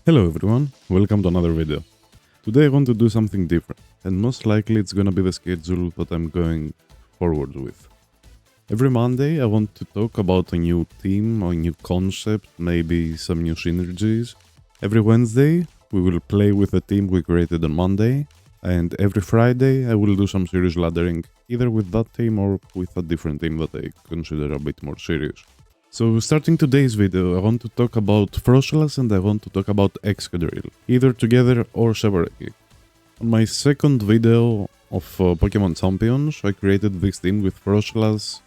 Hello everyone, welcome to another video. Today I want to do something different, and most likely it's gonna be the schedule that I'm going forward with. Every Monday I want to talk about a new theme or a new concept, maybe some new synergies. Every Wednesday we will play with the theme we created on Monday, and every Friday I will do some serious laddering, either with that theme or with a different theme that I consider a bit more serious. So starting today's video, I want to talk about Froslass and I want to talk about excadrill, either together or separately. On my second video of Pokemon Champions, I created this team with Froslass,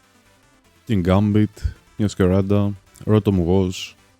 Kingambit, Newscarada, Rotom,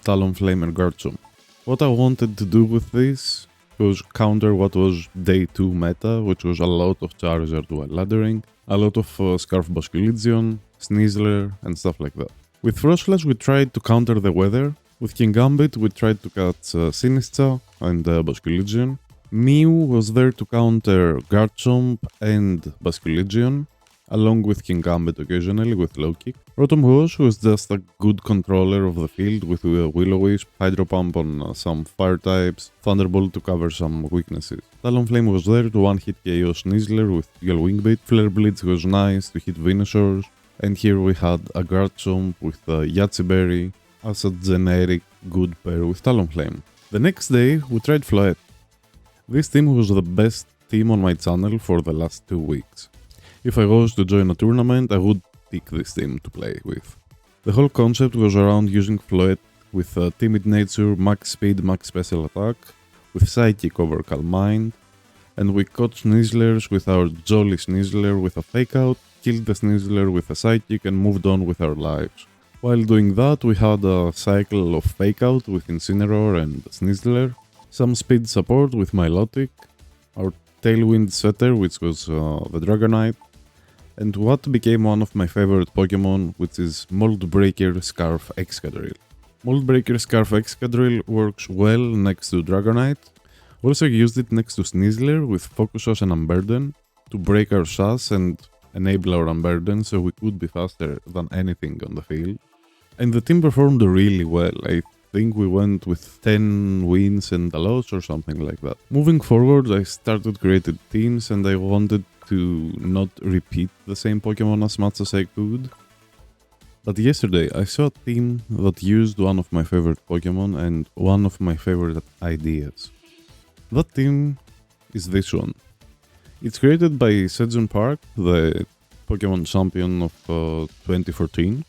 Talonflame and Garchomp. What I wanted to do with this was counter what was day 2 meta, which was a lot of Charizard while laddering, a lot of Scarf Basculegion, Sneasler and stuff like that. With Froslass we tried to counter the weather, with Kingambit we tried to catch Sinistcha and Basculegion. Mew was there to counter Garchomp and Basculegion, along with Kingambit occasionally with low kick. Rotom was just a good controller of the field with Will-O-Wisp, Hydro Pump on some fire types, Thunderbolt to cover some weaknesses. Talonflame was there to one-hit KO Sneasler with Dual Wing Beat, Flare Blitz was nice to hit Venusaurs, and here we had a Garchomp with Yeti Berry as a generic good pair with Talonflame. The next day we tried Floette. This team was the best team on my channel for the last 2 weeks. If I was to join a tournament, I would pick this team to play with. The whole concept was around using Floette with timid nature, max speed, max special attack, with psychic over Calm Mind, and we caught Sneaslers with our Jolly Sneasler with a fake out, killed the Sneasler with a psychic and moved on with our lives. While doing that, we had a cycle of fake out with Incineroar and Sneasler, some speed support with Milotic, our Tailwind setter which was the Dragonite, and what became one of my favorite Pokemon, which is Mold Breaker Scarf Excadrill. Mold Breaker Scarf Excadrill works well next to Dragonite. We also used it next to Sneasler with Focus Sash and Unburden to break our Sash and enable our Unburden so we could be faster than anything on the field. And the team performed really well. I think we went with 10 wins and a loss or something like that. Moving forward, I started creating teams and I wanted to not repeat the same Pokemon as much as I could. But yesterday I saw a team that used one of my favorite Pokemon and one of my favorite ideas. That team is this one. It's created by Sejun Park, the Pokemon champion of 2014,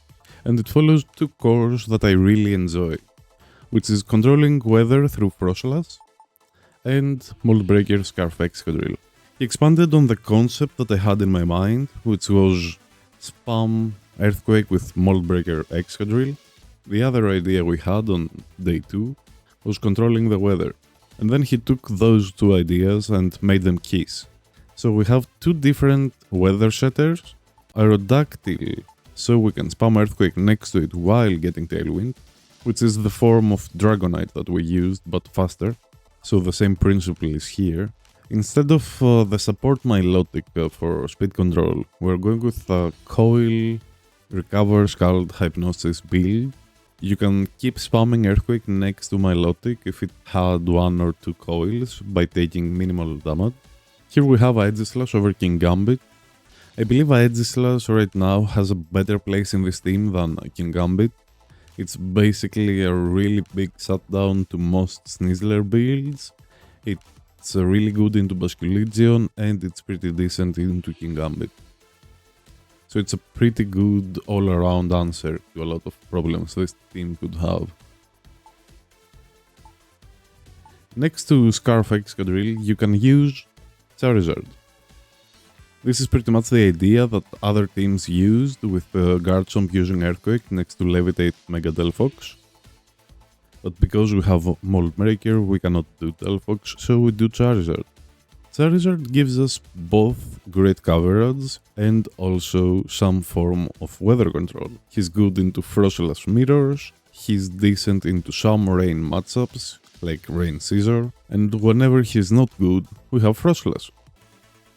and it follows 2 cores that I really enjoy, which is controlling weather through Froslass and Mold Breaker Scarf Excadrill. He expanded on the concept that I had in my mind, which was spam Earthquake with Mold Breaker Excadrill. The other idea we had on day 2 was controlling the weather, and then he took those 2 ideas and made them keys. So we have 2 different weather setters, Aerodactyl, so we can spam Earthquake next to it while getting Tailwind, which is the form of Dragonite that we used but faster, so the same principle is here. Instead of the support Milotic for speed control, we're going with a Coil, Recover, Scald, Hypnosis build. You can keep spamming Earthquake next to Milotic if it had 1 or 2 coils by taking minimal damage. Here we have Aegislash over Kingambit. I believe Aegislash right now has a better place in this team than Kingambit. It's basically a really big shutdown to most Sneasler builds. It's really good into Basculegion and it's pretty decent into Kingambit. So it's a pretty good all-around answer to a lot of problems this team could have. Next to Scarf Excadrill, you can use Charizard. This is pretty much the idea that other teams used, with Garchomp using Earthquake next to Levitate Mega Delphox. But because we have Mold Breaker, we cannot do Delphox, so we do Charizard. Charizard gives us both great coverage and also some form of weather control. He's good into Froslass mirrors, he's decent into some rain matchups, like Rain Scissor, and whenever he's not good, we have Froslass.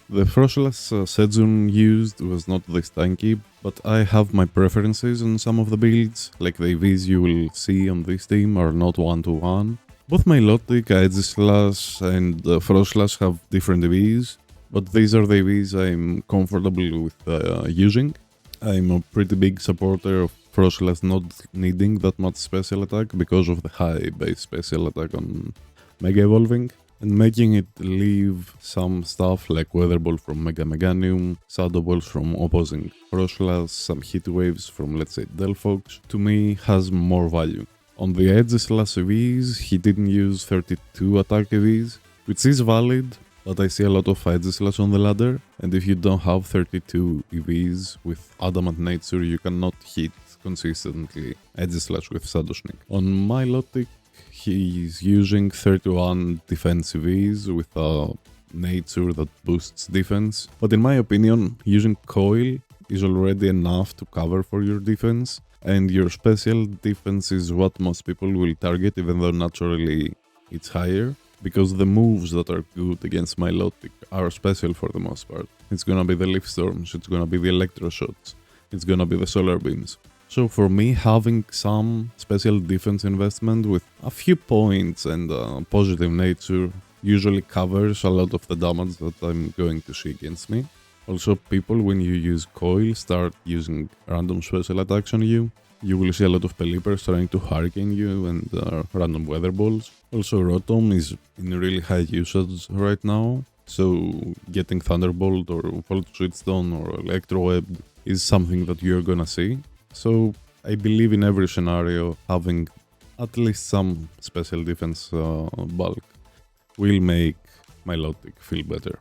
The Froslass Sejun used was not this tanky, but I have my preferences on some of the builds, like the EVs you will see on this team are not 1-to-1. Both Milotic, Edge Slash and Frost Slash have different EVs, but these are the EVs I'm comfortable with using. I'm a pretty big supporter of Frost Slash not needing that much special attack because of the high base special attack on Mega Evolving, and making it leave some stuff like Weather Ball from Mega Meganium, Shadow Balls from opposing Frost Slash, some Heat Waves from, let's say, Delphox, to me has more value. On the Edge Slash EVs, he didn't use 32 attack EVs, which is valid, but I see a lot of Edge Slash on the ladder, and if you don't have 32 EVs with Adamant Nature, you cannot hit consistently Edge Slash with Shadow Sneak. On Milotic, he's using 31 defense EVs with a nature that boosts defense, but in my opinion, using Coil is already enough to cover for your defense, and your special defense is what most people will target, even though naturally it's higher, because the moves that are good against Milotic are special for the most part. It's gonna be the Leaf Storms, it's gonna be the Electro Shots, it's gonna be the Solar Beams. So for me, having some special defense investment with a few points and positive nature usually covers a lot of the damage that I'm going to see against me. Also, people, when you use Coil, start using random special attacks on you. You will see a lot of Pelipers trying to Hurricane you and random Weather Balls. Also, Rotom is in really high usage right now, so getting Thunderbolt or Volt Switchstone or Electro Web is something that you're gonna see. So I believe in every scenario having at least some special defense bulk will make Milotic feel better.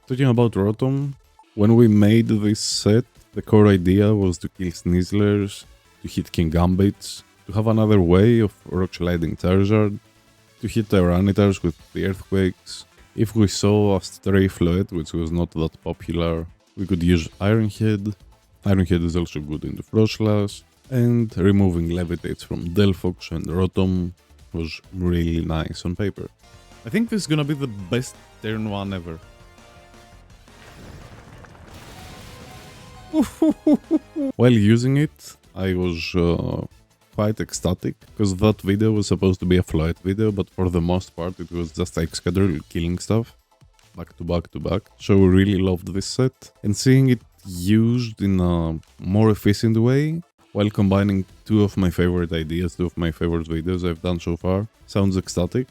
Talking about Rotom, when we made this set, the core idea was to kill Snizzlers, to hit King Gambits, to have another way of Rock Sliding Charizard, to hit Tyranitar with the Earthquakes. If we saw a stray Floet, which was not that popular, we could use Iron Head. Iron Head is also good into Frost Slash, and removing Levitates from Delphox and Rotom was really nice on paper. I think this is gonna be the best turn 1 ever. While using it, I was quite ecstatic, because that video was supposed to be a Floet video, but for the most part it was just excadrill killing stuff, back to back to back. So I really loved this set, and seeing it used in a more efficient way, while combining two of my favorite ideas, two of my favorite videos I've done so far, sounds ecstatic.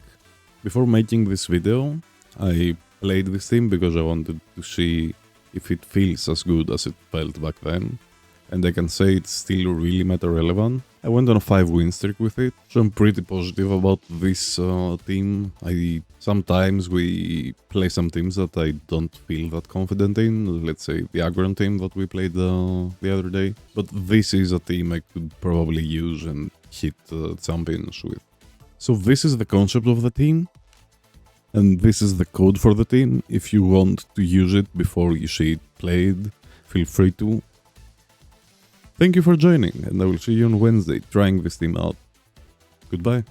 Before making this video, I played this team because I wanted to see if it feels as good as it felt back then, and I can say it's still really meta relevant. I went on a 5-win streak with it, so I'm pretty positive about this team. Sometimes we play some teams that I don't feel that confident in, let's say the Agron team that we played the other day, but this is a team I could probably use and hit champions with. So this is the concept of the team, and this is the code for the team. If you want to use it before you see it played, feel free to. Thank you for joining, and I will see you on Wednesday trying this team out. Goodbye.